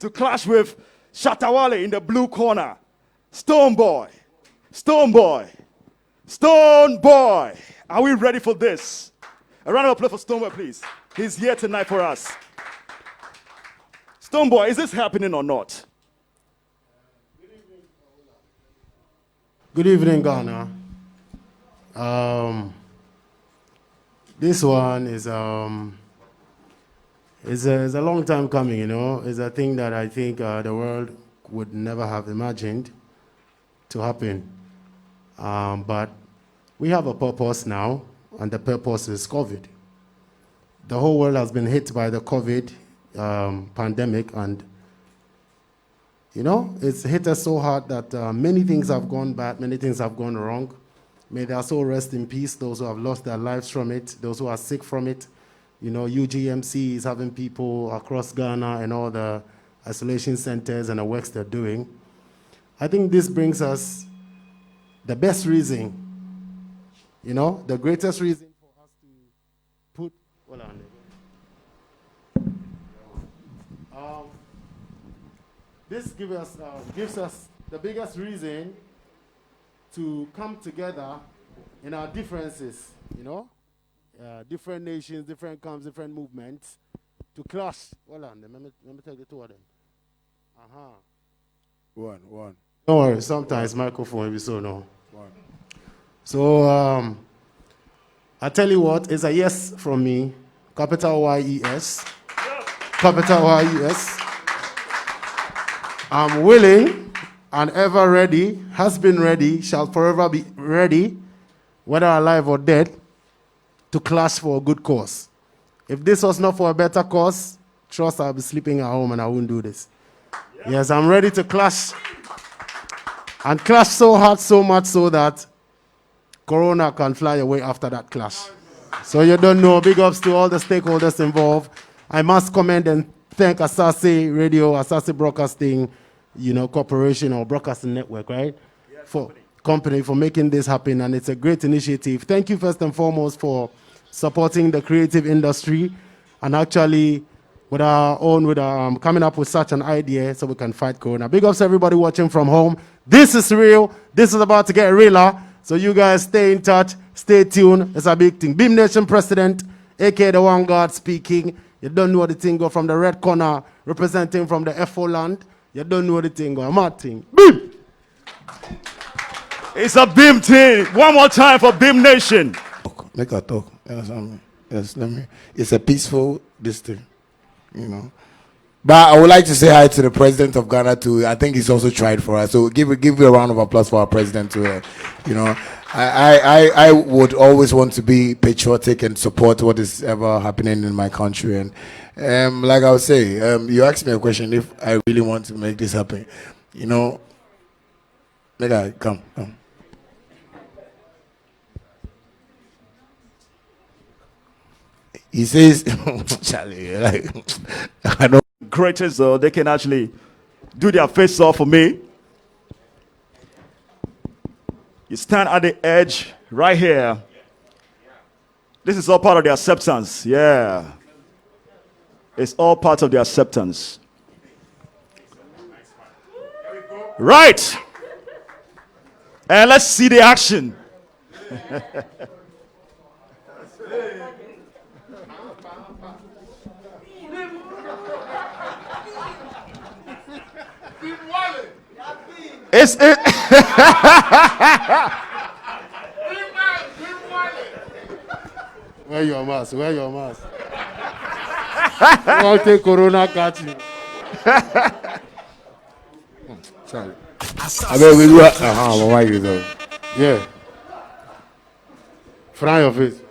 to clash with Shatta Wale in the blue corner. Stonebwoy. Stonebwoy. Stonebwoy. Are we ready for this? A round of applause for Stonebwoy, please. He's here tonight for us. Stonebwoy, is this happening or not? Good evening, Ghana. This one is a long time coming, you know. It's a thing that I think the world would never have imagined to happen. But we have a purpose now, and the purpose is COVID. The whole world has been hit by the COVID pandemic, and you know, it's hit us so hard that many things have gone bad, many things have gone wrong. May their soul rest in peace, those who have lost their lives from it, those who are sick from it. You know, UGMC is having people across Ghana and all the isolation centers and the works they're doing. I think this brings us the best reason, you know, the greatest reason for us to put, hold on. This gives us the biggest reason to come together in our differences, you know, different nations, different camps, different movements, to clash. Hold on, let me take the two of them. One. Don't worry, sometimes microphone will be so no. One. So, I tell you what, it's a yes from me, capital Y-E-S, capital Y-E-S. I'm willing and ever ready, has been ready, shall forever be ready, whether alive or dead, to clash for a good cause. If this was not for a better cause, trust I'll be sleeping at home and I wouldn't do this. Yep. Yes, I'm ready to clash. And clash so hard, so much so that Corona can fly away after that clash. So you don't know, big ups to all the stakeholders involved. I must commend and thank Asaase Radio, Asaase Broadcasting, you know, corporation or broadcasting network, right? Yeah, for company for making this happen, and it's a great initiative. Thank you first and foremost for supporting the creative industry and actually coming up with such an idea so we can fight Corona. Big ups to everybody watching from home. This is real. This is about to get realer. So you guys stay in touch, stay tuned. It's a big thing. Beam Nation President, aka the One God speaking. You don't know the thing go from the red corner, representing from the FO land. You don't know the thing go. I'm out thing. Beam! It's a Beam thing. One more time for Beam Nation. Make a talk. Yes, it's a peaceful thing, you know. But I would like to say hi to the president of Ghana too. I think he's also tried for us. So give a round of applause for our president too. You know, I would always want to be patriotic and support what is ever happening in my country. And like I would say, you asked me a question if I really want to make this happen. You know, come. He says, Charlie, like, I don't. Greatest, they can actually do their face off for me. You stand at the edge right here. This is all part of the acceptance. Yeah. It's all part of the acceptance. Right. And let's see the action. It's it. Wear your mask. Don't take Corona catch you. Sorry. I mean, we do. Why you though? Yeah. Fry your face.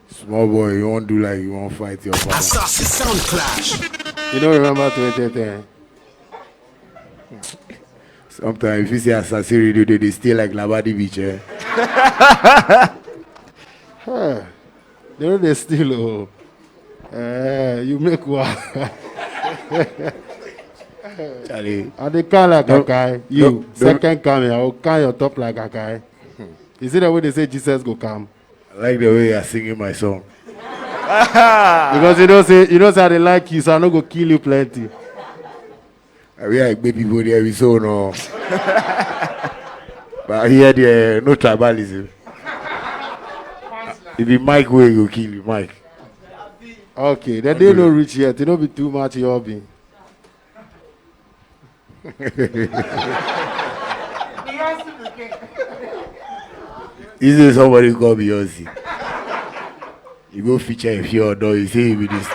Small boy, you won't do like you won't fight your father. Asaase sound clash. You don't remember 2010? Sometimes if you see Asaase Radio, they stay like Labadi Beach. They still. You make one. Charlie. And they can like a guy. You second coming, I will can your top like a guy. Is it the way they say Jesus go come? I like the way you're singing my song. Because you know say they like you, so I no go kill you plenty. We are baby people there, we so no. But here there no tribalism. If you Mike way, you kill you, Mike. Okay, then they no reach yet. They don't be too much your being. This is somebody called Beyonce. You go feature a few or you say with this.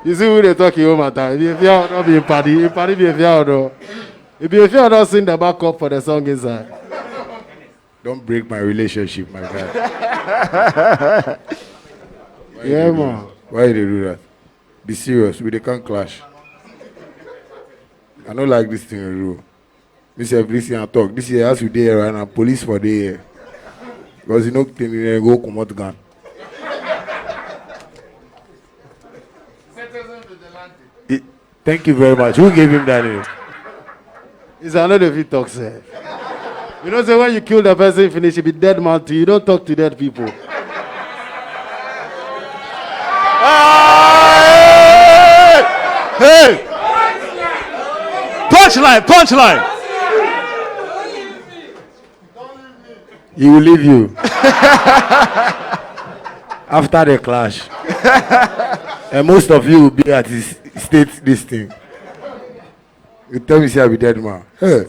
You see who they talking all matter. If you fear not be in party be a fear or if you fear not sing the backup for the song inside. Don't break my relationship, my guy. Yeah, man. Why they do that? Be serious. We they can't clash. I don't like this thing, bro. Me say listen and talk. This year as we there right now, police for the year. Because you know they go come out gun. Thank you very much. Who gave him that name? It's another if he talks. You know, say when you kill the person, finish, you be dead man too. You don't talk to dead people. Hey! Punchline! He will leave you. After the clash. And most of you will be at his state this thing. You tell me say I be dead man. Hey.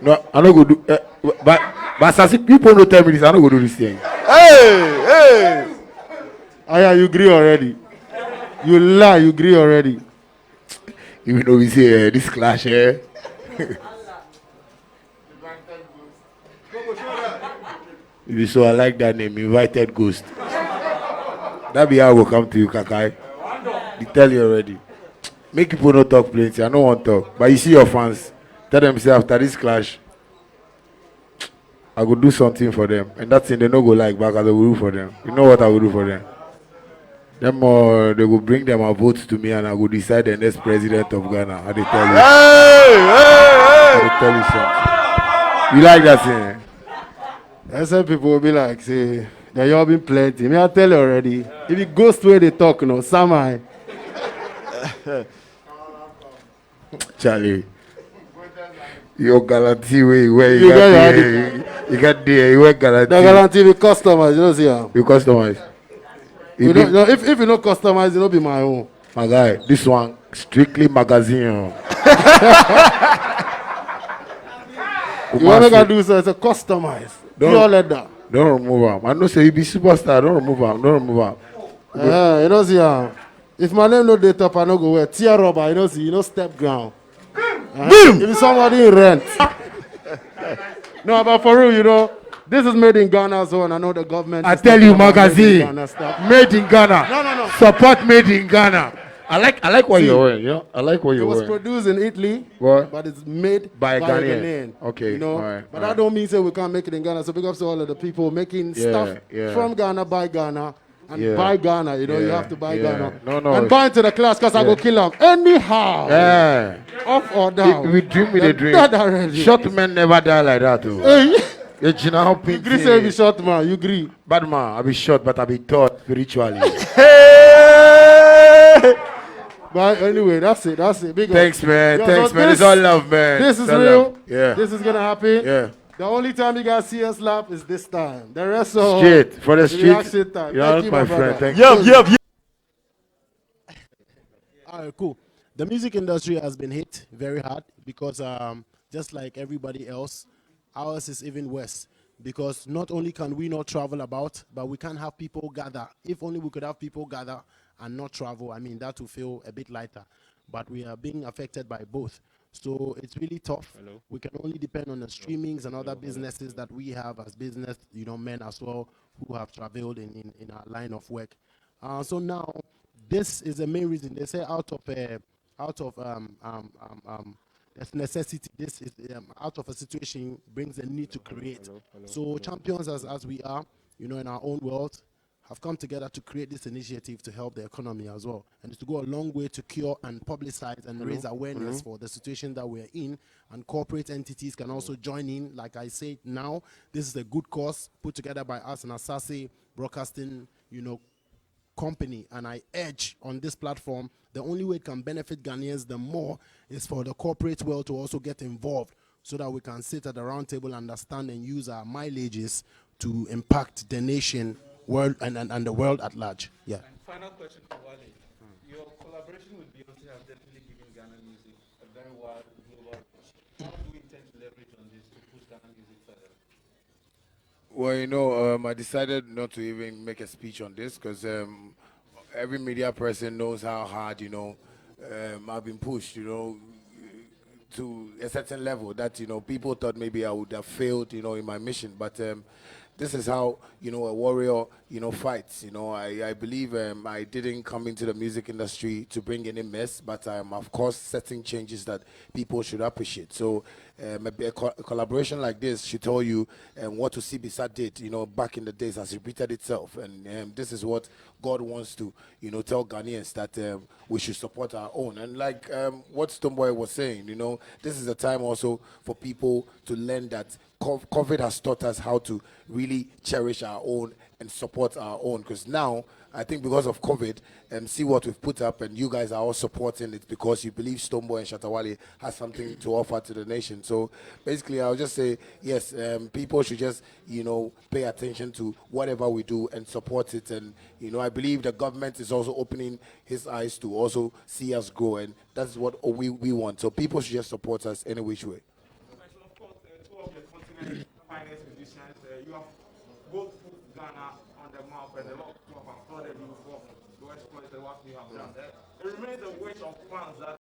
No, I don't go do but Asaase, people don't tell me this, I don't go do this thing. Hey! Aya, you agree already. You lie, you agree already. Even though we say this clash, If you so I like that name, invited ghost. That be how I will come to you, Kakai. They tell you already. Make people not talk plenty. I don't want to talk. But you see your fans, tell them say after this clash, I will do something for them. And that thing they no go like back, I will do for them. You know what I will do for them? Them they will bring them a vote to me and I will decide the next president of Ghana. I they tell you. I they tell you something. You like that thing? And some people will be like, say, they all been plenty. Me, I tell you already. If it goes to where they talk, no, Samai. Charlie, your guarantee where you got there, you work guarantee. The guarantee with customers, you know, see how. You customize. If you don't customize, it don't be my own. My guy, this one strictly magazine. You want to do so, it's a customize. You all let that. Don't remove him. I know say you be superstar. Don't remove him. You know, see how. If my name no date up, I no go wear tear rubber. You know, step ground. If it's somebody in rent. No, but for real, you know, this is made in Ghana, so and I know the government. I tell you, magazine. Made in Ghana. No. Support made in Ghana. I like what you're wearing. You know? I like what you're wearing. It was produced in Italy, what? but it's made by Ghanaian. Okay, you know, all right, but that don't mean say we can't make it in Ghana. So big up to all of the people making stuff from Ghana by Ghana. And buy Ghana, you know, you have to buy Ghana. No. And buy into the class because I go kill them. Anyhow. Yeah. Up or down. We dream with a dream. Short men never die like that, too. Hey. You agree say be short man, you agree? Bad man, I be short, but I be taught spiritually. But anyway, that's it. Big Thanks, up. man. Yo, Thanks, so man. It's all love, man. This is all real. Love. Yeah. This is going to happen. Yeah. The only time you guys see us laugh is this time. The rest of Straight. For the street. reaction time. Thank you, my friend. Thank you. Yep. All right, cool. The music industry has been hit very hard because just like everybody else, ours is even worse. Because not only can we not travel about, but we can't have people gather. If only we could have people gather and not travel, I mean, that would feel a bit lighter. But we are being affected by both. So it's really tough. Hello. We can only depend on the streamings and other businesses that we have as business, men as well who have traveled in our line of work. So now, this is the main reason. They say out of there's necessity. This is out of a situation brings a need to create. Hello. So champions as we are, in our own world, have come together to create this initiative to help the economy as well, and it's to go a long way to cure and publicize and raise awareness for the situation that we're in. And corporate entities can also join in. Like I said, now this is a good cause put together by us and Asaase Broadcasting, company, and I urge on this platform, the only way it can benefit Ghanaians the more is for the corporate world to also get involved, so that we can sit at the round table, understand, and use our mileages to impact the nation, world, and the world at large. Yeah. And final question for Wale. Your collaboration with Beyonce has definitely given Ghana music a very wide global reach. How do we intend to leverage on this to push Ghana music further? Well, I decided not to even make a speech on this because every media person knows how hard, I've been pushed, to a certain level that, people thought maybe I would have failed, in my mission. But this is how, a warrior, fights. I believe I didn't come into the music industry to bring any mess, but I'm, of course, setting changes that people should appreciate. So a collaboration like this should tell you what Sibisa did, back in the days has repeated itself. And this is what God wants to, tell Ghanaians, that we should support our own. And like what Stonebwoy was saying, this is a time also for people to learn that COVID has taught us how to really cherish our own and support our own. Because now, I think because of COVID, see what we've put up, and you guys are all supporting it because you believe Stonebwoy and Shatta Wale has something to offer to the nation. So basically, I'll just say, yes, people should just, pay attention to whatever we do and support it. And, I believe the government is also opening his eyes to also see us grow. And that's what we want. So people should just support us any which way. Of course, two of the continent's finest musicians, you have both put Ghana on the map, and a lot of people have applauded you for the exploits that what you have done. It remains a wish of fans that